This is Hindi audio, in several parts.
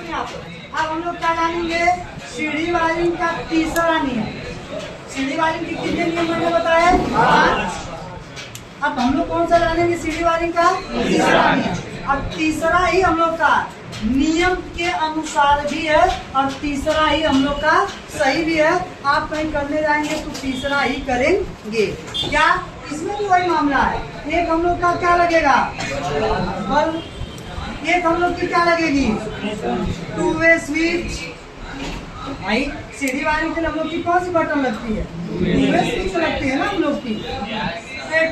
सुनिए आप। अब हम लोग क्या जानेंगे, सीढ़ी वायरिंग का तीसरा नियम। सीढ़ी वायरिंग के कितने नियम मैंने बताया? 5। अब हम लोग कौन सा जानेंगे, सीढ़ी वायरिंग का तीसरा नियम। अब तीसरा ही हम लोग का नियम के अनुसार भी है और तीसरा ही हम लोग का सही भी है। आप कहीं करने जाएंगे तो तीसरा ही करेंगे। क्या इसमें भी वही मामला है। एक हम लोग का क्या लगेगा, बल्ब। एक हम लोग की क्या लगेगी, 2 वे स्विच। भाई सीढ़ी वायरिंग के लिए हम लोग की कौन सी बटन लगती है, 2 वे स्विच लगती है ना हम लोग की।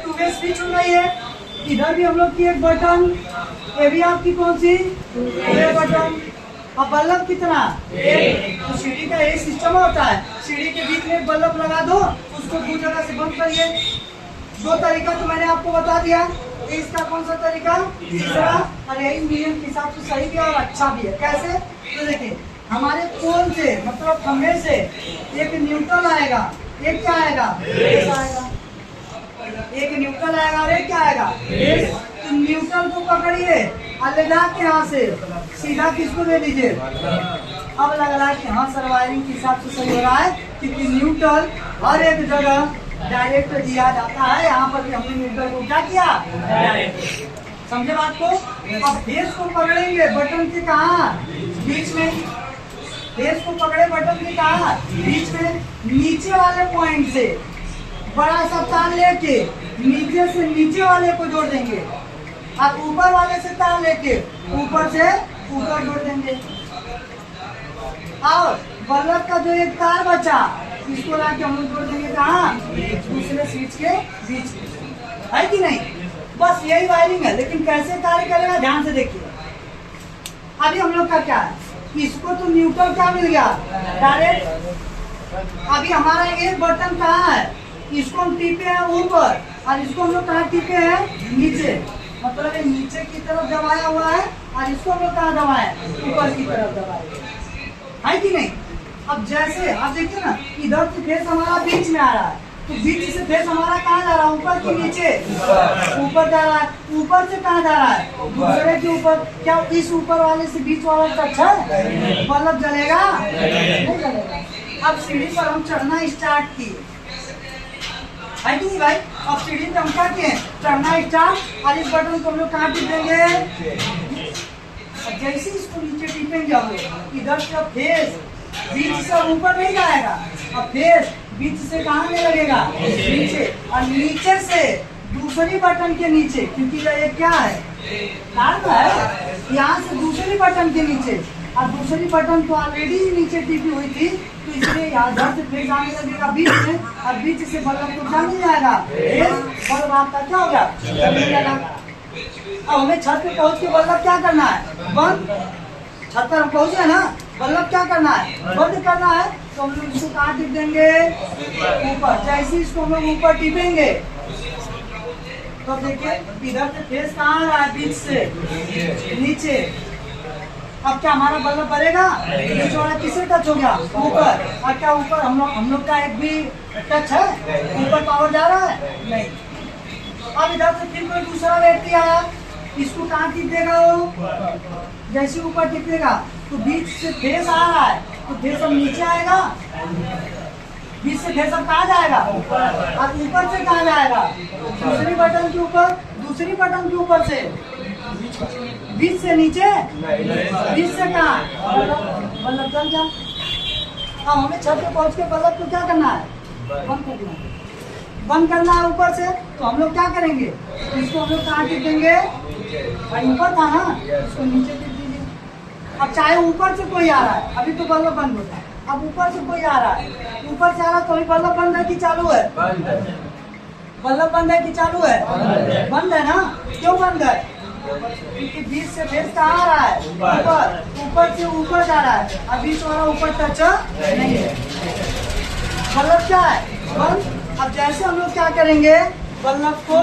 2 वे स्विच हो रही है। इधर भी हम लोग की एक बटन, ये भी आपकी कौन सी, 2 वे बटन। अब बल्ब कितना, एक। तो सीढ़ी का एक सिस्टम होता है, सीढ़ी के बीच में एक बल्ब लगा दो, उसको 2 जगह से बंद करिए। 2 तरीका तो मैंने आपको बता दिया। इसका कौन सा तरीका, तीसरा। और यही नियम के हिसाब से सही भी है और अच्छा भी है। कैसे, तो देखिए हमारे पोल से मतलब खंभे से एक न्यूट्रल आएगा, एक क्या आएगा, बेस आएगा। एक न्यूट्रल आएगा और एक क्या आएगा, बेस। तो न्यूट्रल को पकड़िए और ले जाके यहाँ से सीधा किसको दे दीजिए। अब लग रहा है कि हाँ सर वायरिंग के हिसाब से सही हो रहा है, क्योंकि न्यूट्रल हर एक जगह डायरेक्ट दिया जाता है। यहाँ पर भी हमने न्यूट्रल को क्या किया, डायरेक्ट। समझे बात को। अब बेस को पकड़ेंगे बटन के कहाँ, बीच में। बेस को पकड़े बटन के कहाँ, बीच में। नीचे वाले पॉइंट से बड़ा सा तार लेके नीचे से नीचे वाले को जोड़ देंगे। अब ऊपर वाले से तार लेके ऊपर से ऊपर जोड़ देंगे। और बल्ब का जो एक तार बचा, इसको लाके हम लोग जोड़ देंगे कहाँ, दूसरे स्विच के बीच में। है कि नहीं। बस यही वायरिंग है, लेकिन कैसे कार्य करेगा ध्यान से देखिए। अभी हम लोग का क्या है, इसको तो न्यूट्रल क्या मिल गया, डायरेक्ट। अभी हमारा एक बटन कहाँ है, इसको हम टीपे हैं ऊपर और इसको हम लोग कहाँ टीपे हैं, नीचे। मतलब ये नीचे की तरफ दबाया हुआ है और इसको हम लोग कहाँ दबाए, ऊपर की तरफ दबाए। है कि नहीं। अब जैसे आप देखिए ना, इधर से फेस हमारा बीच में आ रहा है, तो बीच से फेस हमारा कहाँ जा रहा है, ऊपर की नीचे, ऊपर जा रहा है। ऊपर से कहाँ जा रहा है, दूसरे के ऊपर। क्या इस ऊपर वाले से बीच वाला का अच्छा है, बल्ब जलेगा नहीं जलेगा। अब सीढ़ी पर हम चढ़ना स्टार्ट किए, है कि नहीं भाई। अब सीढ़ी पे हम क्या किए, चढ़ना स्टार्ट। और इस बटन को हम लोग कहाँ टिप देंगे, जैसे इसको नीचे टिपेंगे हम लोग, इधर से फेस बीच से ऊपर नहीं जाएगा। अब फेस बीच से कहाँ में लगेगा, नीचे। और नीचे से दूसरी बटन के नीचे, क्योंकि ये क्या है, तार है, यहाँ से दूसरी बटन के नीचे। और दूसरी बटन तो ऑलरेडी नीचे टिपी हुई थी, तो इसलिए यहाँ इधर से फेस आने लगेगा बीच में, और बीच से बल्ब को क्या मिल जाएगा, बल्ब आपका क्या हो गया। अब हमें छत पे पहुंच के बल्ब क्या करना है, बंद। छत पर हम पहुंचे ना, बल्ब क्या करना है, बंद करना है। तो हम लोग इसको कहाँ टिप देंगे, ऊपर। जैसे इसको हम लोग ऊपर टिपेंगे तो देखिए इधर से फेस कहाँ आ रहा है, बीच से नीचे। अब क्या हमारा बल्ब बलेगा, बीच वाला किससे टच हो गया, ऊपर। और क्या ऊपर हम लोग का एक भी टच है, ऊपर पावर जा रहा है, नहीं। अब इधर से फिर कोई दूसरा व्यक्ति आया, इसको कहाँ टिप देगा वो, जैसे ऊपर टिपेगा तो बीच से फेस आ रहा है, तो फेस अब नीचे आएगा, बीच से फेस अब कहाँ जाएगा, और ऊपर से कहाँ जाएगा, दूसरी बटन के ऊपर। दूसरी बटन के ऊपर से बीच से नीचे, बीच से कहाँ, बल्ब जल गया। अब हमें छत पे पहुँच के बल्ब को क्या करना है, बंद कर देना है। बंद करना है ऊपर से, तो हम लोग क्या करेंगे, इसको हम लोग कहाँ टिप देंगे, भाई ऊपर था ना, इसको नीचे टिप दीजिए। अब चाहे ऊपर से कोई आ रहा है, अभी तो बल्ब बंद होता है। अब ऊपर से कोई आ रहा है, ऊपर से आ रहा है तो अभी बल्ब बंद है कि चालू है, बल्ब बंद है कि चालू है, बंद है ना। क्यों बंद है, क्योंकि बीच से फेस कहाँ आ रहा है, ऊपर। ऊपर से ऊपर जा रहा है, अब बीच वाला ऊपर टच नहीं है, बल्ब क्या है, बंद। अब जैसे हम लोग क्या करेंगे, बल्ब को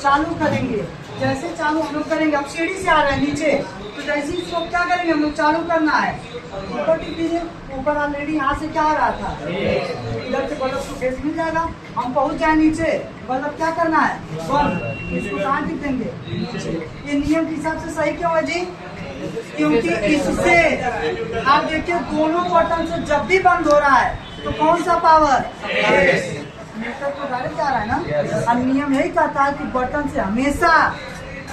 चालू करेंगे। जैसे चालू हम लोग करेंगे, अब सीढ़ी से आ रहे हैं नीचे, तो जैसे इसको क्या करेंगे हम लोग, चालू करना है, ऊपर टिप दीजिए। ऊपर ऑलरेडी यहाँ से क्या आ रहा था, इधर से बल्ब को फेस मिल जाएगा। हम पहुँच जाए नीचे, बल्ब क्या करना है, बंद। इसको कहाँ टिप देंगे, ये नियम के हिसाब से सही क्यों है जी, क्योंकि इससे आप देखिए दोनों बटन से जब भी बंद हो रहा है तो कौन सा पावर, न्यूट्रल तो डायरेक्ट जा रहा है ना। और नियम यही कहता है कि बटन से हमेशा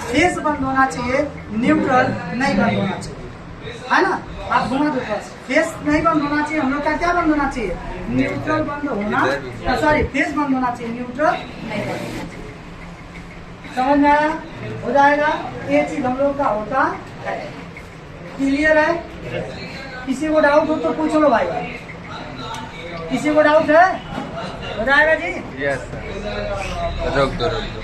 फेस बंद होना चाहिए, न्यूट्रल नहीं बंद होना चाहिए, है ना। आप घुमा दो, फेस नहीं बंद होना चाहिए, हम लोग का क्या बंद होना चाहिए, न्यूट्रल बंद होना, सॉरी फेस बंद होना चाहिए, न्यूट्रल नहीं बंद होना चाहिए। समझ में आया, हो जाएगा, ये चीज हम लोग का होता है। क्लियर है, किसी को डाउट हो तो पूछ लो भाई, किसी को डाउट है, हो जाएगा जी। यस सर, रोक दो।